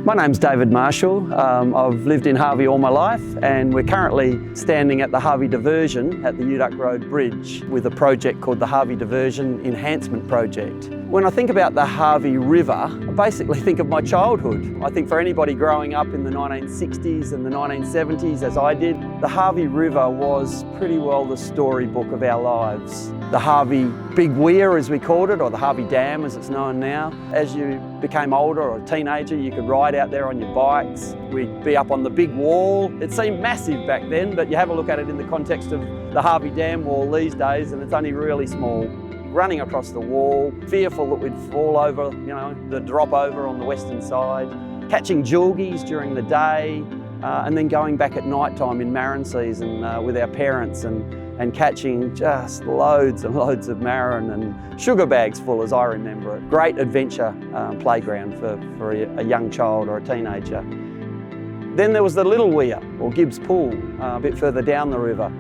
My name's David Marshall. I've lived in Harvey all my life, and we're currently standing at the Harvey Diversion at the Uduck Road Bridge with a project called the Harvey Diversion Enhancement Project. When I think about the Harvey River, I basically think of my childhood. I think for anybody growing up in the 1960s and the 1970s, as I did, the Harvey River was pretty well the storybook of our lives. The Harvey Big Weir, as we called it, or the Harvey Dam as it's known now. As you became older or a teenager, you could ride out there on your bikes. We'd be up on the big wall. It seemed massive back then, but you have a look at it in the context of the Harvey Dam wall these days, and it's only really small. Running across the wall, fearful that we'd fall over, the drop over on the western side, catching julgies during the day, and then going back at night time in marron season with our parents and catching just loads and loads of marron and sugar bags full, as I remember it. Great adventure playground for a young child or a teenager. Then there was the Little Weir, or Gibbs Pool, a bit further down the river.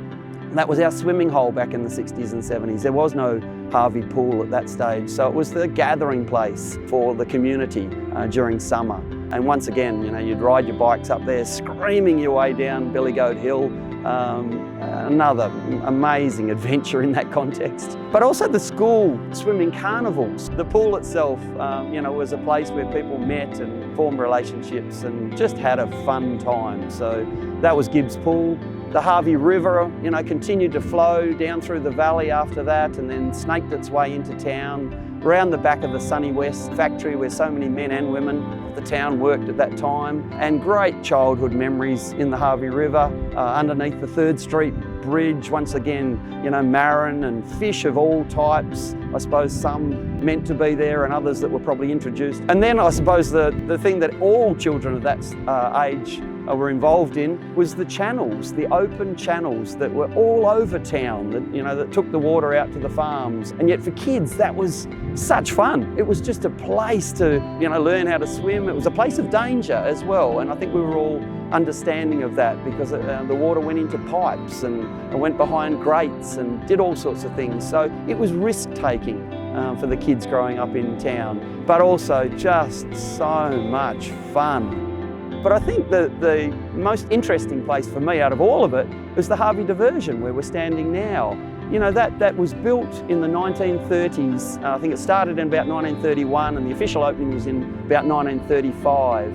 That was our swimming hole back in the 60s and 70s. There was no Harvey Pool at that stage, so it was the gathering place for the community during summer. And once again, you'd ride your bikes up there, screaming your way down Billy Goat Hill. Another amazing adventure in that context. But also the school swimming carnivals. The pool itself, was a place where people met and formed relationships and just had a fun time. So that was Gibbs Pool. The Harvey River, continued to flow down through the valley after that, and then snaked its way into town, around the back of the Sunny West factory where so many men and women of the town worked at that time. And great childhood memories in the Harvey River, underneath the 3rd Street Bridge, once again, marron and fish of all types. I suppose some meant to be there and others that were probably introduced. And then I suppose the thing that all children of that age were involved in was the channels, the open channels that were all over town, that took the water out to the farms. And yet for kids, that was such fun. It was just a place to, learn how to swim. It was a place of danger as well. And I think we were all understanding of that because the water went into pipes and went behind grates and did all sorts of things. So it was risk-taking for the kids growing up in town, but also just so much fun. But I think the most interesting place for me out of all of it was the Harvey Diversion, where we're standing now. That was built in the 1930s. I think it started in about 1931 and the official opening was in about 1935.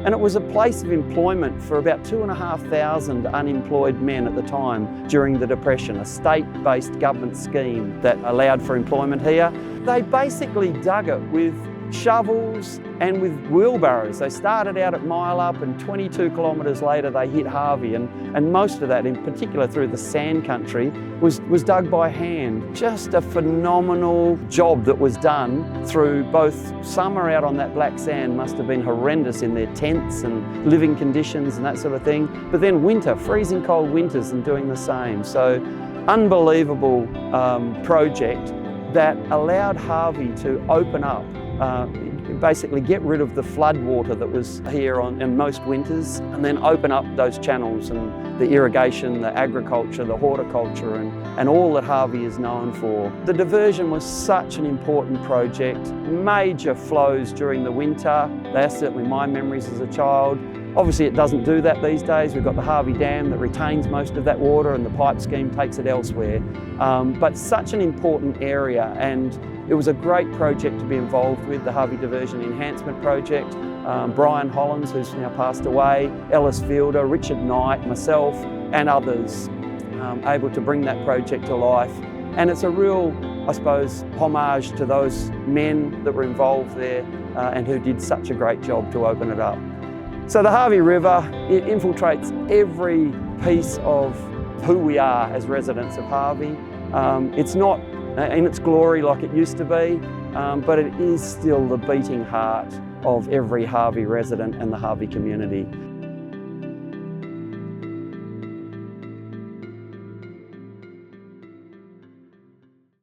And it was a place of employment for about 2,500 unemployed men at the time during the Depression, a state-based government scheme that allowed for employment here. They basically dug it with shovels and with wheelbarrows. They started out at Mile Up, and 22 kilometres later they hit Harvey, and most of that, in particular through the sand country, was dug by hand. Just a phenomenal job that was done through both summer out on that black sand, must have been horrendous in their tents and living conditions and that sort of thing, but then winter, freezing cold winters, and doing the same. So unbelievable project that allowed Harvey to open up, basically get rid of the flood water that was here in most winters, and then open up those channels and the irrigation, the agriculture, the horticulture, and all that Harvey is known for. The diversion was such an important project. Major flows during the winter. They're certainly my memories as a child. Obviously it doesn't do that these days. We've got the Harvey Dam that retains most of that water, and the pipe scheme takes it elsewhere. But such an important area, and it was a great project to be involved with, the Harvey Diversion Enhancement Project. Brian Hollins, who's now passed away, Ellis Fielder, Richard Knight, myself and others, able to bring that project to life. And it's a real, I suppose, homage to those men that were involved there and who did such a great job to open it up. So the Harvey River, it infiltrates every piece of who we are as residents of Harvey. It's not in its glory like it used to be, but it is still the beating heart of every Harvey resident and the Harvey community.